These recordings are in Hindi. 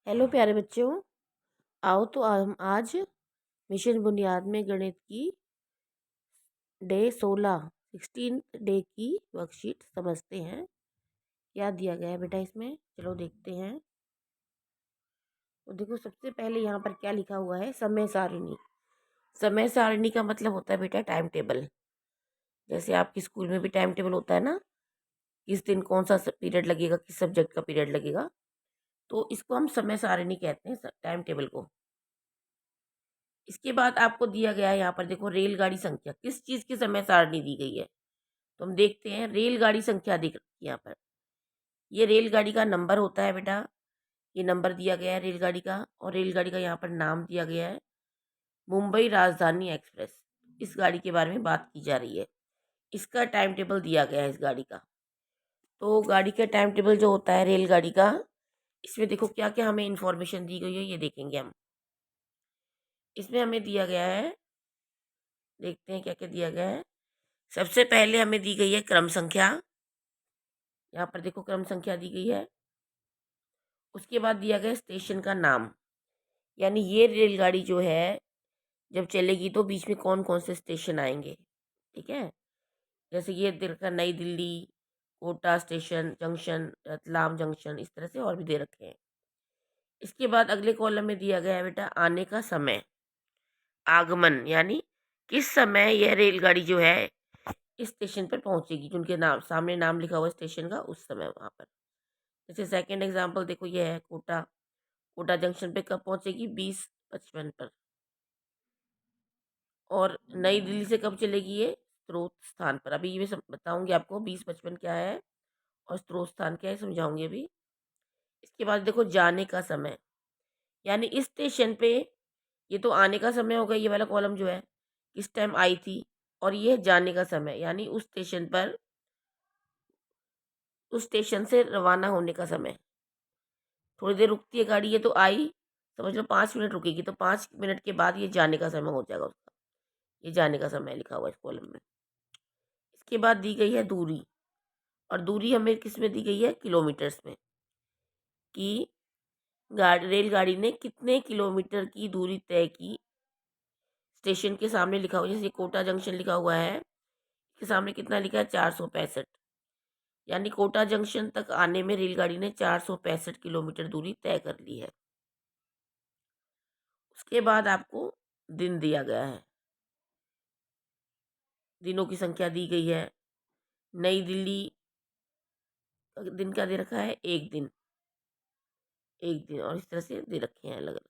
हेलो प्यारे बच्चों। आओ तो हम आज मिशन बुनियाद में गणित की डे 16 डे की वर्कशीट समझते हैं। क्या दिया गया है बेटा इसमें, चलो देखते हैं। तो देखो, सबसे पहले यहाँ पर क्या लिखा हुआ है, समय सारिणी। समय सारिणी का मतलब होता है बेटा टाइम टेबल। जैसे आपके स्कूल में भी टाइम टेबल होता है ना, किस दिन कौन सा पीरियड लगेगा, किस सब्जेक्ट का पीरियड लगेगा, तो इसको हम समय सारिणी कहते हैं, टाइम टेबल को। इसके बाद आपको दिया गया है यहाँ पर, देखो रेलगाड़ी संख्या, किस चीज की समय सारणी दी गई है। तो हम देखते हैं, रेलगाड़ी संख्या दिख रही है यहाँ पर। ये रेलगाड़ी का नंबर होता है बेटा, ये नंबर दिया गया है रेलगाड़ी का, और रेलगाड़ी का यहाँ पर नाम दिया गया है मुंबई राजधानी एक्सप्रेस। इस गाड़ी के बारे में बात की जा रही है। इसका टाइम टेबल दिया गया है इस गाड़ी का। तो गाड़ी का टाइम टेबल जो होता है रेलगाड़ी का, इसमें देखो क्या क्या हमें इंफॉर्मेशन दी गई है, ये देखेंगे हम। इसमें हमें दिया गया है, देखते हैं क्या क्या दिया गया है। सबसे पहले हमें दी गई है क्रम संख्या, यहाँ पर देखो क्रम संख्या दी गई है। उसके बाद दिया गया स्टेशन का नाम, यानी ये रेलगाड़ी जो है जब चलेगी तो बीच में कौन कौन से स्टेशन आएंगे, ठीक है। जैसे ये देखा, Nai Delhi, Kota station, junction, Ratlam junction, इस तरह से और भी दे रखे हैं। इसके बाद अगले कॉलम में दिया गया है बेटा आने का समय, आगमन, यानी किस समय यह रेलगाड़ी जो है इस स्टेशन पर पहुंचेगी, जिनके नाम सामने नाम लिखा हुआ स्टेशन का, उस समय वहां पर। जैसे सेकंड एग्जांपल देखो, ये है कोटा। कोटा जंक्शन पे कब पहुंचेगी, 20:55 पर। और नई दिल्ली से कब चलेगी, ये स्रोत स्थान पर। अभी ये बताऊंगी आपको 20:55 क्या है और स्रोत स्थान क्या है, समझाऊंगी अभी। इसके बाद देखो जाने का समय, यानी इस स्टेशन पे, ये तो आने का समय होगा ये वाला कॉलम जो है, किस टाइम आई थी, और ये जाने का समय, यानी उस स्टेशन पर, उस स्टेशन से रवाना होने का समय। थोड़ी देर रुकती है गाड़ी, ये तो आई, समझ लो 5 मिनट रुकेगी, तो 5 मिनट के बाद ये जाने का समय हो जाएगा उसका। ये जाने का समय लिखा हुआ है इस कॉलम में। इसके बाद दी गई है दूरी, और दूरी हमें किस में दी गई है, किलोमीटर्स में, कि रेलगाड़ी ने कितने किलोमीटर की दूरी तय की। स्टेशन के सामने लिखा हुआ है, जैसे कोटा जंक्शन लिखा हुआ है, इसके सामने कितना लिखा है, 465, यानी कोटा जंक्शन तक आने में रेलगाड़ी ने 465 किलोमीटर दूरी तय कर ली है। उसके बाद आपको दिन दिया गया है, दिनों की संख्या दी गई है। नई दिल्ली दिन का दे रखा है, एक दिन, एक दिन, और इस तरह से दे रखे हैं अलग अलग।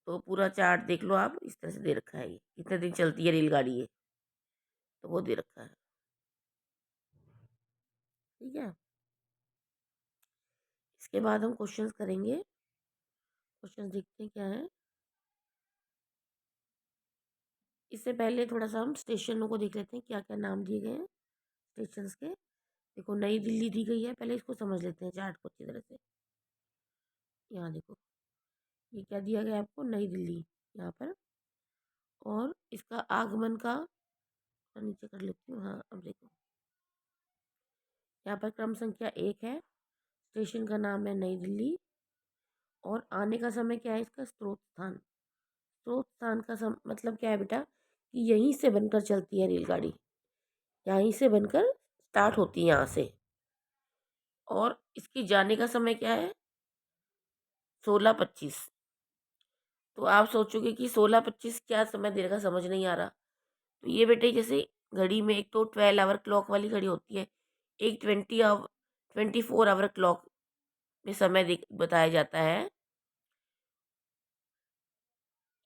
तो पूरा चार्ट देख लो आप, इस तरह से दे रखा है, ये कितने दिन चलती है रेलगाड़ी ये, तो वो दे रखा है, ठीक है। इसके बाद हम क्वेश्चंस करेंगे। क्वेश्चंस देखते हैं क्या है। इससे पहले थोड़ा सा हम स्टेशनों को देख लेते हैं, क्या क्या नाम दिए गए हैं स्टेशन के। देखो नई दिल्ली दी गई है, पहले इसको समझ लेते हैं चार्ट को अच्छी तरह से। यहाँ देखो, ये क्या दिया गया है आपको, नई दिल्ली यहाँ पर, और इसका आगमन का नीचे कर लेती हूँ। हाँ, अब देखो यहाँ पर क्रम संख्या 1 है, स्टेशन का नाम है नई दिल्ली, और आने का समय क्या है इसका, स्रोत स्थान। स्रोत स्थान का मतलब क्या है बेटा, कि यहीं से बनकर चलती है रेलगाड़ी, यहीं से बनकर स्टार्ट होती है यहाँ से। और इसकी जाने का समय क्या है, 16:25। तो आप सोचोगे कि 16:25 क्या समय दे रखा, समझ नहीं आ रहा। तो ये बेटे, जैसे घड़ी में एक तो 12 आवर क्लॉक वाली घड़ी होती है, एक 24 आवर क्लॉक में समय बताया जाता है।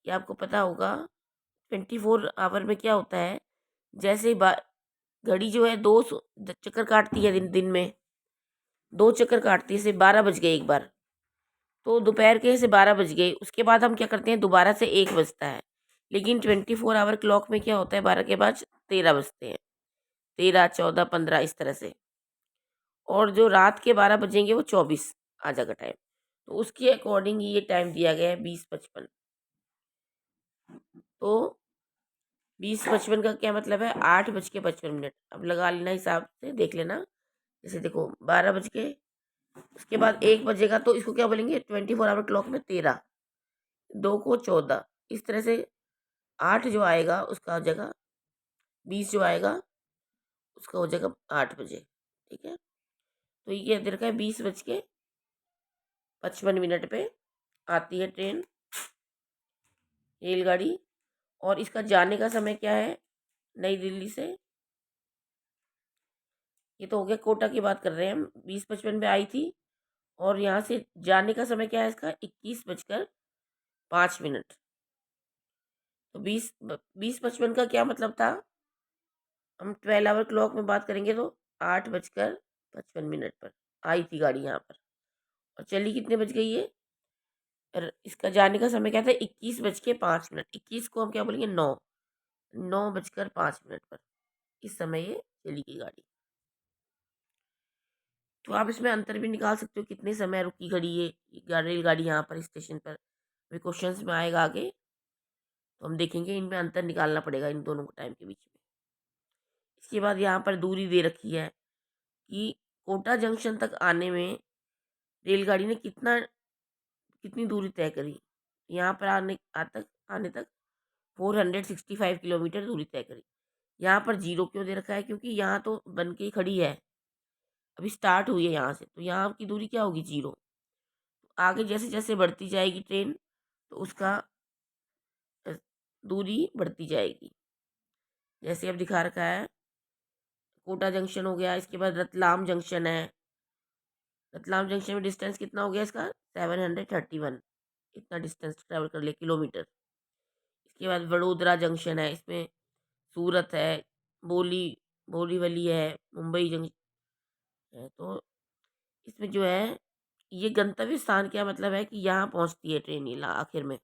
ये आपको पता होगा, 24 आवर में क्या होता है, जैसे घड़ी जो है चक्कर काटती है, दिन दिन में 2 चक्कर काटती है, जैसे 12 बज गए एक बार, तो दोपहर के से 12 बज गए, उसके बाद हम क्या करते हैं, दोबारा से 1 बजता है। लेकिन 24 आवर क्लॉक में क्या होता है, 12 के बाद 13 बजते हैं, 13, 14, 15, इस तरह से। और जो रात के 12 बजेंगे वो 24 आ जाएगा टाइम। तो उसके अकॉर्डिंग ये टाइम दिया गया है 20:55। तो 20:55 का क्या मतलब है, 8:55। अब लगा लेना हिसाब से, देख लेना। जैसे देखो 12 बज गए, उसके बाद 1 बजेगा तो इसको क्या बोलेंगे 24 आवर क्लॉक में 13, 2 को 14, इस तरह से 8 जो आएगा उसका हो जाएगा 20 जो आएगा उसका हो जाएगा 8 बजे। ठीक है, तो ये दे रखा है 20:55 पे आती है ट्रेन रेलगाड़ी। और इसका जाने का समय क्या है नई दिल्ली से, ये तो हो गया कोटा की बात कर रहे हैं हम, 20:55 पे आई थी। और यहाँ से जाने का समय क्या है इसका 21:05। तो 20:55 का क्या मतलब था, हम 12 आवर क्लॉक में बात करेंगे तो 8:55 पर आई थी गाड़ी यहाँ पर, और चली कितने बज गई है। और इसका जाने का समय क्या था 21:05। 21 को हम क्या बोलेंगे 9:05 पर इस समय ये चली गई गाड़ी। तो आप इसमें अंतर भी निकाल सकते हो कितने समय रुकी घड़ी ये रेलगाड़ी यहाँ पर स्टेशन पर, भी क्वेश्चंस में आएगा आगे, तो हम देखेंगे इनमें अंतर निकालना पड़ेगा इन दोनों टाइम के बीच में। इसके बाद यहाँ पर दूरी दे रखी है कि कोटा जंक्शन तक आने में रेलगाड़ी ने कितनी दूरी तय करी। यहाँ पर आने तक 465 किलोमीटर दूरी तय करी। यहाँ पर 0 क्यों दे रखा है, क्योंकि यहाँ तो बन के खड़ी है, अभी स्टार्ट हुई है यहाँ से, तो यहाँ की दूरी क्या होगी 0। आगे जैसे जैसे बढ़ती जाएगी ट्रेन तो उसका दूरी बढ़ती जाएगी। जैसे अब दिखा रखा है कोटा जंक्शन हो गया, इसके बाद रतलाम जंक्शन है। रतलाम जंक्शन में डिस्टेंस कितना हो गया इसका 731, इतना डिस्टेंस ट्रैवल कर ले किलोमीटर। इसके बाद वडोदरा जंक्शन है, इसमें सूरत है, बोली बोरीवली है, मुंबई जंक्शन है। तो इसमें जो है ये गंतव्य स्थान क्या मतलब है कि यहाँ पहुँचती है ट्रेन ये आखिर में।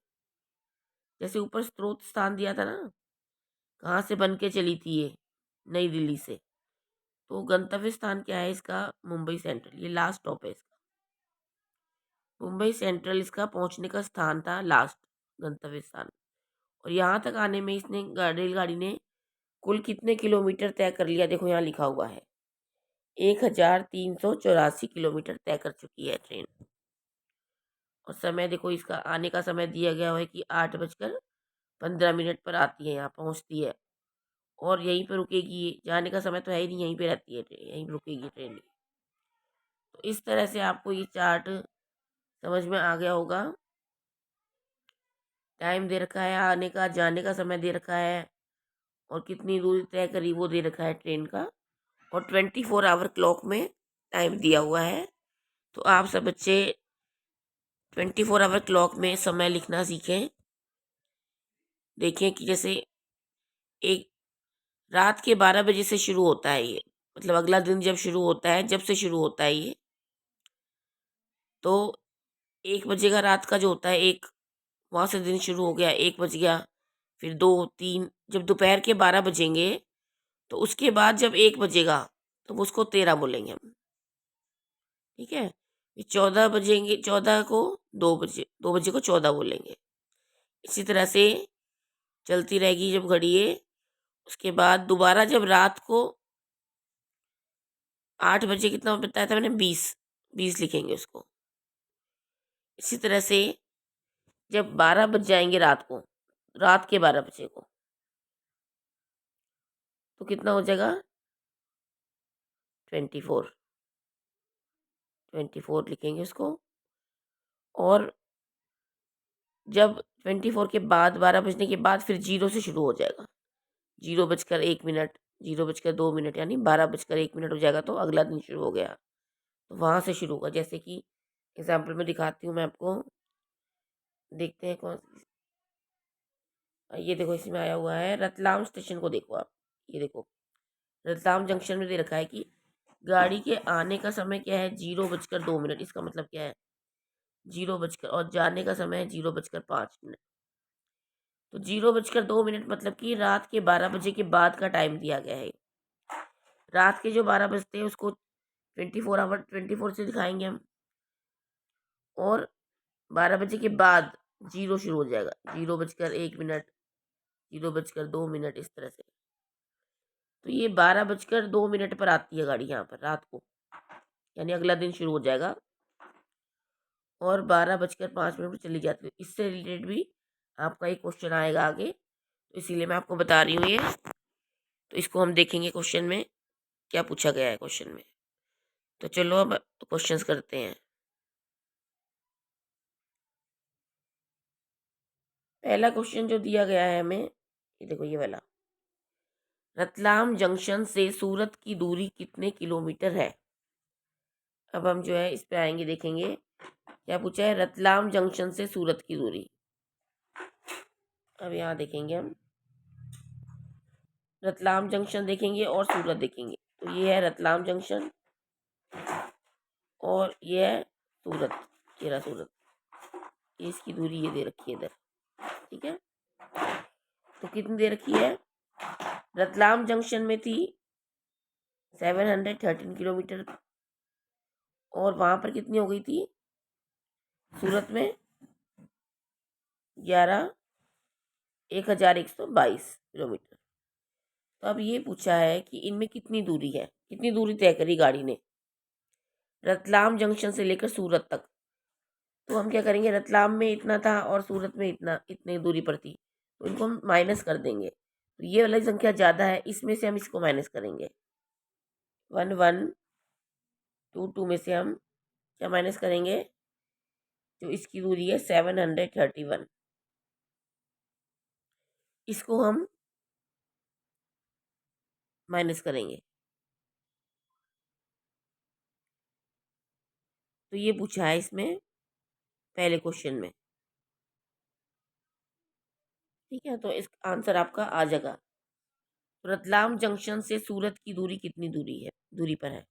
जैसे ऊपर स्रोत स्थान दिया था ना, कहाँ से बन के चली थी ये नई दिल्ली से, तो गंतव्य स्थान क्या है इसका मुंबई सेंट्रल, ये लास्ट स्टॉप है इसका। मुंबई सेंट्रल इसका पहुंचने का स्थान था, लास्ट गंतव्य स्थान। और यहाँ तक आने में इसने रेलगाड़ी ने कुल कितने किलोमीटर तय कर लिया, देखो यहाँ लिखा हुआ है 1384 किलोमीटर तय कर चुकी है ट्रेन। और समय देखो इसका आने का समय दिया गया है कि 8:15 पर आती है, यहाँ पहुँचती है और यहीं पर रुकेगी। जाने का समय तो है ही नहीं, यहीं पे रहती है ट्रेन, यहीं रुकेगी ट्रेन। तो इस तरह से आपको ये चार्ट समझ में आ गया होगा। टाइम दे रखा है आने का, जाने का समय दे रखा है, और कितनी दूरी तय करी वो दे रखा है ट्रेन का, और 24 आवर क्लॉक में टाइम दिया हुआ है। तो आप सब बच्चे 24 आवर क्लॉक में समय लिखना सीखें। देखें कि जैसे एक रात के 12 बजे से शुरू होता है ये, मतलब अगला दिन जब शुरू होता है, जब से शुरू होता है ये, तो 1 बजे का रात का जो होता है, एक वहाँ से दिन शुरू हो गया, 1 बज गया, फिर 2, 3, जब दोपहर के 12 बजेंगे तो उसके बाद जब 1 बजेगा तो उसको 13 बोलेंगे हम। ठीक है, 14 बजेंगे, 14 को 2 बजे को 14 बोलेंगे। इसी तरह से चलती रहेगी जब घड़ी ये। उसके बाद दोबारा जब रात को 8 बजे कितना बताया था मैंने, 20 लिखेंगे उसको। इसी तरह से जब 12 बज जाएंगे रात के 12 बजे को, तो कितना हो जाएगा 24 लिखेंगे उसको। और जब 24 के बाद 12 बजने के बाद फिर 0 से शुरू हो जाएगा, 0:01, 0:02, यानी 12:01 हो जाएगा, तो अगला दिन शुरू हो गया। तो वहाँ से शुरू होगा, जैसे कि एग्जाम्पल में दिखाती हूँ मैं आपको, देखते हैं कौन। ये देखो इसमें आया हुआ है रतलाम स्टेशन को, देखो आप, ये देखो रतलाम जंक्शन में दे रखा है कि गाड़ी के आने का समय क्या है 0:02। इसका मतलब क्या है 0 और जाने का समय है 0:05। तो 0:02 मतलब कि रात के 12 बजे के बाद का टाइम दिया गया है। रात के जो 12 बजते हैं उसको 24 से दिखाएंगे हम, और 12 बजे के बाद 0 शुरू हो जाएगा, 0:01, 0:02, इस तरह से। तो ये 12:02 पर आती है गाड़ी यहाँ पर रात को, यानी अगला दिन शुरू हो जाएगा और 12:05 पर चली जाती है। इससे रिलेटेड भी आपका एक क्वेश्चन आएगा आगे, तो इसीलिए मैं आपको बता रही हूँ ये। तो इसको हम देखेंगे क्वेश्चन में क्या पूछा गया है क्वेश्चन में। तो चलो अब क्वेश्चंस करते हैं। पहला क्वेश्चन जो दिया गया है हमें, ये देखो ये वाला, रतलाम जंक्शन से सूरत की दूरी कितने किलोमीटर है। अब हम जो है इस पे आएंगे, देखेंगे क्या पूछा है, रतलाम जंक्शन से सूरत की दूरी। अब यहाँ देखेंगे हम, रतलाम जंक्शन देखेंगे और सूरत देखेंगे। तो ये है रतलाम जंक्शन और ये है सूरत, ये रहा सूरत, ये इसकी दूरी ये दे रखी है इधर, ठीक है। तो कितनी दे रखी है, रतलाम जंक्शन में थी 713 किलोमीटर, और वहाँ पर कितनी हो गई थी सूरत में, 1122 किलोमीटर। तो अब ये पूछा है कि इनमें कितनी दूरी है, कितनी दूरी तय करी गाड़ी ने रतलाम जंक्शन से लेकर सूरत तक। तो हम क्या करेंगे, रतलाम में इतना था और सूरत में इतना, इतनी दूरी पर थी, तो इनको हम माइनस कर देंगे। तो ये वाली संख्या ज़्यादा है, इसमें से हम इसको माइनस करेंगे। 1122 में से हम क्या माइनस करेंगे, जो इसकी दूरी है 731, इसको हम माइनस करेंगे। तो ये पूछा है इसमें पहले क्वेश्चन में, ठीक है। तो इस आंसर आपका आ जाएगा। रतलाम जंक्शन से सूरत की दूरी कितनी दूरी पर है,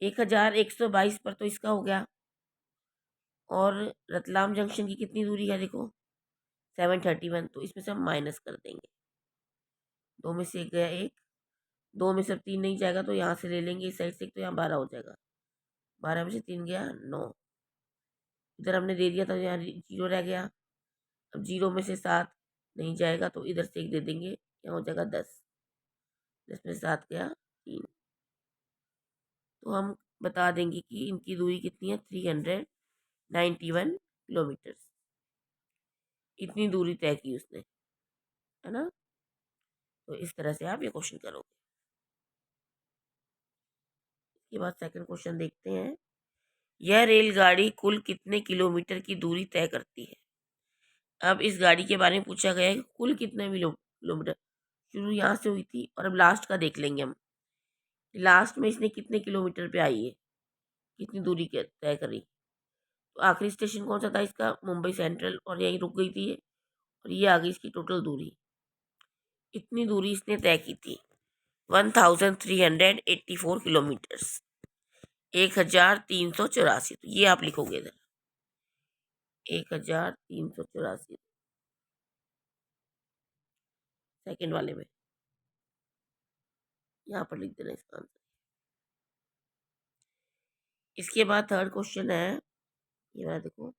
1122 पर, तो इसका हो गया। और रतलाम जंक्शन की कितनी दूरी है देखो, 731, तो इसमें से हम माइनस कर देंगे। दो में से एक गया एक, दो में से अब 3 नहीं जाएगा, तो यहाँ से ले लेंगे इस साइड से, तो यहाँ 12 हो जाएगा। 12 में से 3 गया 9, इधर हमने दे दिया था, यहाँ 0 रह गया। अब 0 में से 7 नहीं जाएगा, तो इधर से एक दे देंगे, यहाँ हो जाएगा 10, 10 में से 7 गया 3। तो हम बता देंगे कि इनकी दूरी कितनी है, 391 किलोमीटर। इतनी दूरी तय की उसने, है ना। तो इस तरह से आप ये क्वेश्चन करोगे। इसके बाद सेकंड क्वेश्चन देखते हैं, यह रेलगाड़ी कुल कितने किलोमीटर की दूरी तय करती है। अब इस गाड़ी के बारे में पूछा गया है कि कुल कितने किलोमीटर, शुरू यहाँ से हुई थी और अब लास्ट का देख लेंगे हम, लास्ट में इसने कितने किलोमीटर पे आई है, कितनी दूरी तय करी। तो आखिरी स्टेशन कौन सा था इसका, मुंबई सेंट्रल, और यहीं रुक गई थी ये, और ये आ गई इसकी टोटल दूरी। इतनी दूरी इसने तय की थी, 1384 किलोमीटर्स, 1384। तो ये आप लिखोगे इधर, 1384 सेकंड वाले में, यहाँ पर लिख देना इसका आंसर। इसके बाद थर्ड क्वेश्चन है, ये वाला देखो,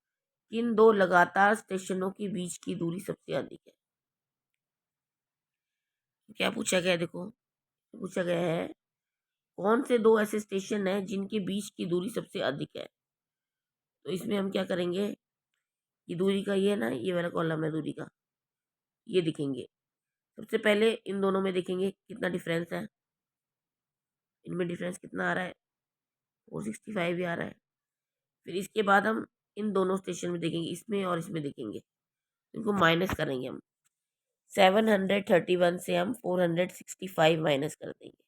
किन दो लगातार स्टेशनों के बीच की दूरी सबसे अधिक है। क्या पूछा गया है देखो, पूछा गया है कौन से दो ऐसे स्टेशन हैं जिनके बीच की दूरी सबसे अधिक है। तो इसमें हम क्या करेंगे, ये दूरी का ये है ना, ये वाला कॉलम है दूरी का, ये दिखेंगे। सबसे पहले इन दोनों में देखेंगे कितना डिफरेंस है, इनमें डिफरेंस कितना आ रहा है, 465 भी आ रहा है। फिर इसके बाद हम इन दोनों स्टेशन में देखेंगे, इसमें और इसमें देखेंगे, इनको माइनस करेंगे हम। 731 से हम 465 माइनस कर देंगे,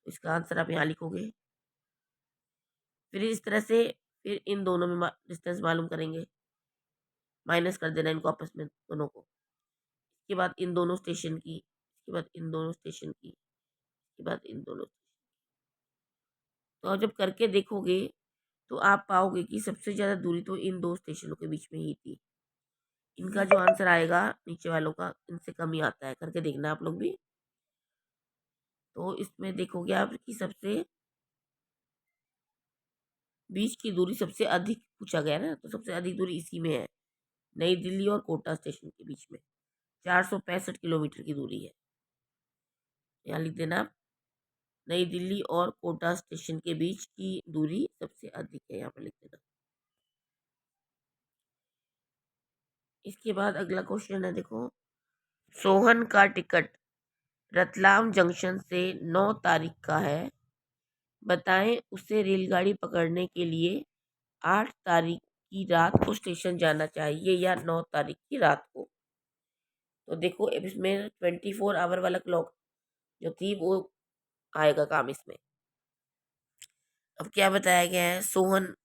इसका आंसर आप यहाँ लिखोगे। फिर इस तरह से फिर इन दोनों में डिस्टेंस मालूम करेंगे, माइनस कर देना इनको आपस में दोनों को। इसके बाद इन दोनों स्टेशन की, इसके बाद इन दोनों स्टेशन की, इसके बाद इन दोनों। तो आप जब करके देखोगे तो आप पाओगे कि सबसे ज़्यादा दूरी तो इन दो स्टेशनों के बीच में ही थी। इनका जो आंसर आएगा नीचे वालों का इनसे कम ही आता है, करके देखना आप लोग भी। तो इसमें देखोगे आप कि सबसे बीच की दूरी सबसे अधिक पूछा गया ना, तो सबसे अधिक दूरी इसी में है, नई दिल्ली और कोटा स्टेशन के बीच में 465 किलोमीटर की दूरी है, यहाँ लिख देना आप नई दिल्ली और कोटा स्टेशन के बीच की दूरी सबसे अधिक है, यहाँ पर लिख देना। इसके बाद अगला क्वेश्चन है, देखो, सोहन का टिकट रतलाम जंक्शन से 9 तारीख का है, बताएं उसे रेलगाड़ी पकड़ने के लिए 8 तारीख की रात को स्टेशन जाना चाहिए या 9 तारीख की रात को। तो देखो, अब इसमें 24 आवर वाला क्लॉक जो थी वो आएगा काम इसमें। अब क्या बताया गया है, सोहन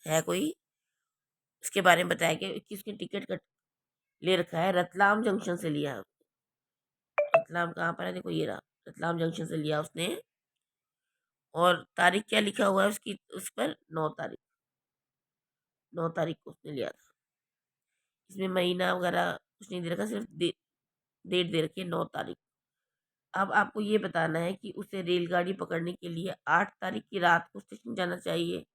है कोई, उसके बारे में बताया गया कि उसने टिकट कट ले रखा है, रतलाम जंक्शन से लिया है। रतलाम कहाँ पर है, देखो ये रहा, रतलाम जंक्शन से लिया उसने, और तारीख क्या लिखा हुआ है उसकी, उस पर 9 तारीख, 9 तारीख को उसने लिया था। इसमें महीना वगैरह कुछ नहीं दे रखा, सिर्फ डेट दे रखी है 9 तारीख। अब आपको ये बताना है कि उसे रेलगाड़ी पकड़ने के लिए 8 तारीख की रात को स्टेशन जाना चाहिए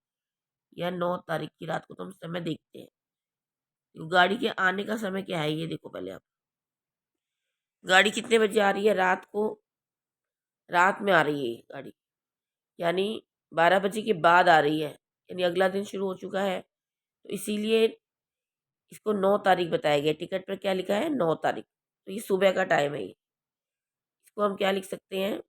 या 9 तारीख की रात को। तो हम समय देखते हैं, तो गाड़ी के आने का समय क्या है, ये देखो पहले आप। गाड़ी कितने बजे आ रही है, रात को, रात में आ रही है ये गाड़ी, यानी 12 बजे के बाद आ रही है, यानी अगला दिन शुरू हो चुका है। तो इसीलिए इसको 9 तारीख बताया गया। टिकट पर क्या लिखा है, 9 तारीख, तो ये सुबह का टाइम है। ये इसको हम क्या लिख सकते हैं,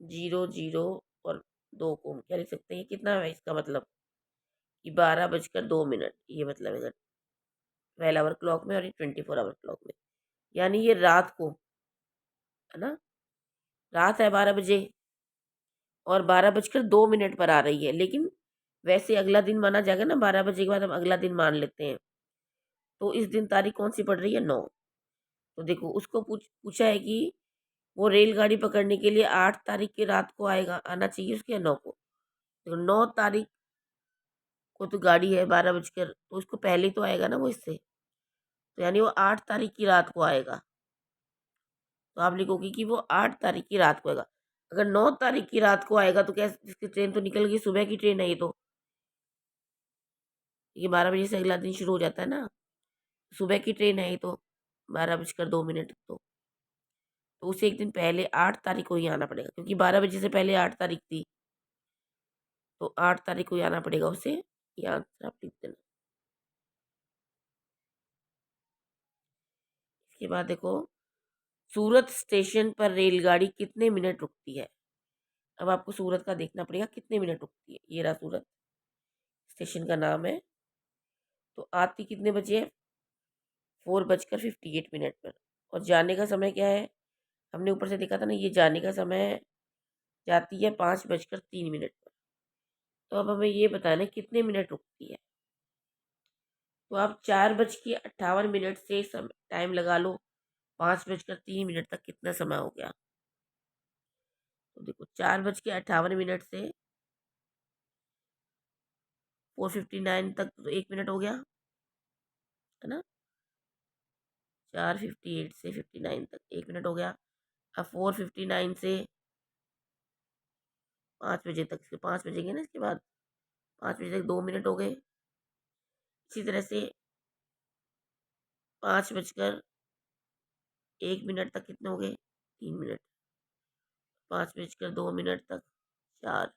00 और 2 को हम क्या लिख सकते हैं, कितना है इसका मतलब कि 12 बजकर 2 मिनट, ये मतलब है 12 आवर क्लॉक में और ये 24 आवर क्लॉक में, यानी ये रात को है ना, रात है 12 बजे और 12 बजकर 2 मिनट पर आ रही है। लेकिन वैसे अगला दिन माना जाएगा ना, 12 बजे के बाद हम अगला दिन मान लेते हैं, तो इस दिन तारीख कौन सी पड़ रही है, 9। तो देखो, उसको पूछा है कि वो रेलगाड़ी पकड़ने के लिए 8 तारीख की रात को आएगा, आना चाहिए उसके, या 9 को। तो 9 तारीख को तो गाड़ी है 12 बजकर, तो उसको पहले ही तो आएगा ना वो इससे, तो यानी वो 8 तारीख की रात को आएगा। तो आप लिखोगे कि वो 8 तारीख की रात को आएगा। अगर 9 तारीख की रात को आएगा तो क्या, इसकी ट्रेन तो निकल गई, सुबह की ट्रेन है ये तो, ये 12 बजे से अगला दिन शुरू हो जाता है ना, सुबह की ट्रेन है ये तो, 12 बजकर 2 मिनट तो उसे एक दिन पहले 8 तारीख को ही आना पड़ेगा, क्योंकि 12 बजे से पहले 8 तारीख थी, तो 8 तारीख को ही आना पड़ेगा उसे। ये आंसर आप लिख देना। इसके बाद देखो, सूरत स्टेशन पर रेलगाड़ी कितने मिनट रुकती है। अब आपको सूरत का देखना पड़ेगा कितने मिनट रुकती है। ये रहा सूरत, स्टेशन का नाम है। तो आती कितने बजे है, 4:58 पर, और जाने का समय क्या है, हमने ऊपर से देखा था ना, ये जाने का समय है, जाती है 5:03 पर। तो अब हमें ये बताना है कितने मिनट रुकती है। तो आप 4:58 से समय टाइम लगा लो, 5:03 तक कितना समय हो गया। तो देखो, 4:58 से 4:59 तक तो 1 मिनट हो गया, है ना। 4:58 से 59 तक 1 मिनट हो गया। अब 4:59 से 5 बजे तक, इसके 5 बजेंगे ना, इसके बाद 5 बजे तक 2 मिनट हो गए। इसी तरह से 5:01 तक कितने हो गए, 3 मिनट। 5:02 तक 4,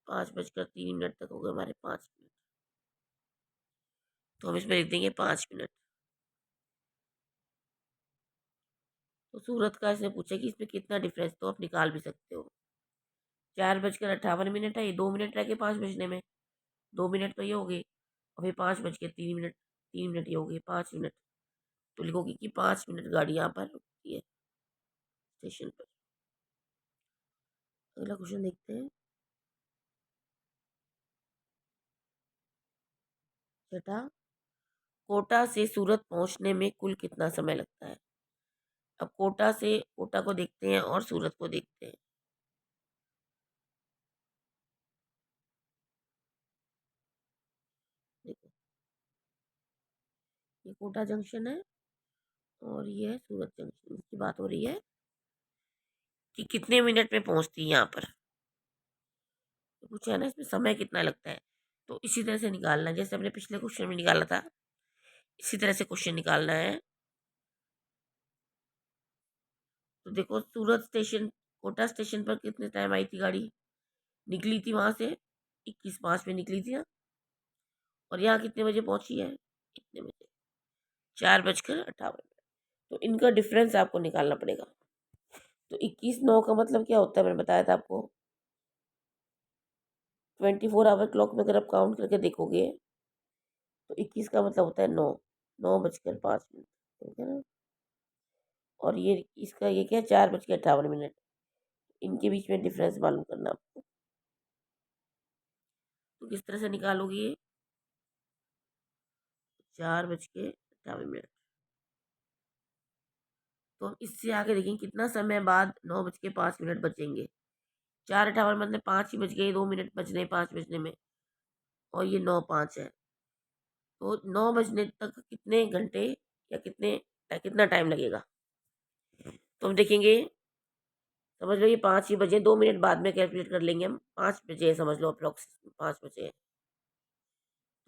5:03 तक हो गए हमारे 5 मिनट। तो हम इसमें लिख देंगे 5 मिनट। तो सूरत का इसने पूछा कि इसमें कितना डिफरेंस, तो आप निकाल भी सकते हो। 4:58 है, ये 2 मिनट रह गए 5 बजने में, 2 मिनट तो ये हो गए, और फिर 5:03, 3 मिनट ये हो गए, 5 मिनट। तो लिखोगे कि 5 मिनट गाड़ी यहाँ पर रुकती है स्टेशन पर। अगला क्वेश्चन देखते हैं, छठा, कोटा से सूरत पहुंचने में कुल कितना समय लगता है। अब कोटा से, कोटा को देखते हैं और सूरत को देखते हैं। देखो, ये कोटा जंक्शन है और ये है सूरत जंक्शन, इसकी बात हो रही है कि कितने मिनट में पहुंचती है यहाँ पर। तो पूछा है ना इसमें समय कितना लगता है, तो इसी तरह से निकालना है जैसे हमने पिछले क्वेश्चन में निकाला था, इसी तरह से क्वेश्चन निकालना है। तो देखो सूरत स्टेशन, कोटा स्टेशन पर कितने टाइम आई थी गाड़ी, निकली थी वहाँ से 21:05 में निकली थी ना, और यहाँ कितने बजे पहुँची है, कितने बजे, 4:58। तो इनका डिफरेंस आपको निकालना पड़ेगा। तो 21:09 का मतलब क्या होता है, मैंने बताया था आपको, 24 आवर क्लॉक में अगर आप काउंट करके देखोगे तो 21 का मतलब होता है 9, 9:05, ठीक है ना। और ये इसका ये क्या, 4:58। इनके बीच में डिफरेंस मालूम करना आपको। तो किस तरह से निकालोगे ये, 4:58। तो हम इससे आगे देखेंगे कितना समय बाद 9:05 बचेंगे। 4:58 मतलब 5 ही बज गए, 2 मिनट बजने 5 बजने में, और ये 9:05 है। तो 9 बजने तक कितने घंटे या कितना टाइम लगेगा। तो हम देखेंगे, समझ लो ये 5 ही बजे, 2 मिनट बाद में कैलकुलेट कर लेंगे हम, 5 बजे समझ लो अप्रोक्स, 5 बजे।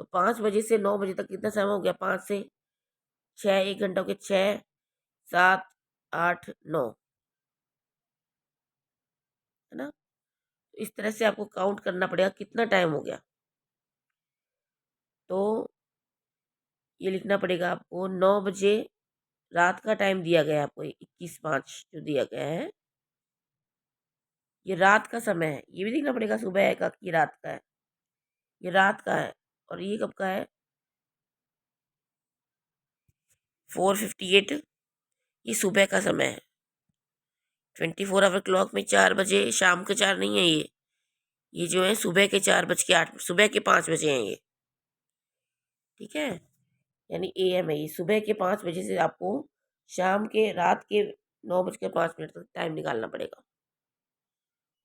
तो 5 बजे से 9 बजे तक कितना समय हो गया, 5 से 6, 1 घंटा हो गया, 6, 7, 8, 9, है ना। तो इस तरह से आपको काउंट करना पड़ेगा कितना टाइम हो गया। तो ये लिखना पड़ेगा आपको, 9 बजे रात का टाइम दिया गया है आपको, 21:05 जो दिया गया है, ये रात का समय है। ये भी देखना पड़ेगा सुबह का कि रात का है, ये रात का है। और ये कब का है, 4:58, ये सुबह का समय है। 24 आवर क्लॉक में 4 बजे शाम के 4 नहीं है ये जो है सुबह के 4:08, सुबह के 5 बजे हैं ये, ठीक है। यानी AM है ये, सुबह के 5 बजे से आपको शाम के रात के 9:05 तक टाइम निकालना पड़ेगा।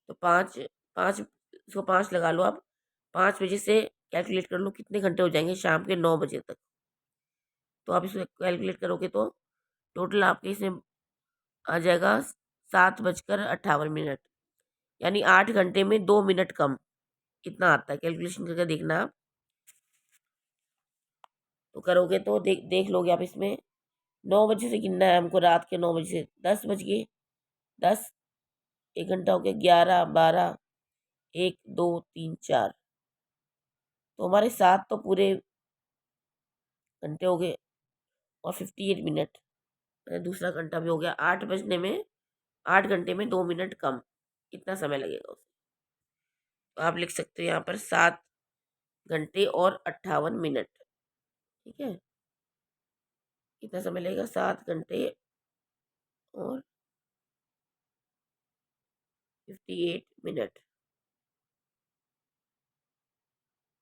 तो 5 इसको 5 लगा लो आप, 5 बजे से कैलकुलेट कर लो कितने घंटे हो जाएंगे शाम के 9 बजे तक। तो आप इसको कैलकुलेट करोगे तो टोटल आपके इसमें आ जाएगा 7:58, यानी 8 घंटे में 2 मिनट कम, इतना आता है। कैलकुलेशन करके देखना आप, तो करोगे तो देख देख लोगे आप इसमें। 9 बजे से गिनना है हमको, रात के 9 बजे से 10 बज गए, 10, 1 घंटा हो गया, 11, 12, 1, 2, 3, 4, तो हमारे 7 तो पूरे घंटे हो गए, और 58 मिनट, दूसरा घंटा भी हो गया। 8 बजने में, 8 घंटे में 2 मिनट कम, इतना समय लगेगा उसे। तो आप लिख सकते हो यहाँ पर 7 घंटे और 58 मिनट, ठीक है। कितना समय लगेगा, 7 घंटे और 58 मिनट।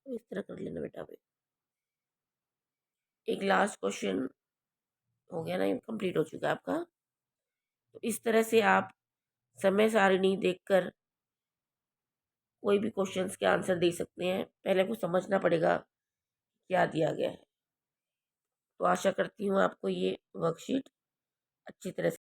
तो इस तरह कर लेना बेटा। भाई एक लास्ट क्वेश्चन हो गया ना, कंप्लीट हो चुका है आपका। तो इस तरह से आप समय सारिणी देखकर कोई भी क्वेश्चंस के आंसर दे सकते हैं। पहले आपको समझना पड़ेगा क्या दिया गया है। तो आशा करती हूँ आपको ये वर्कशीट अच्छी तरह से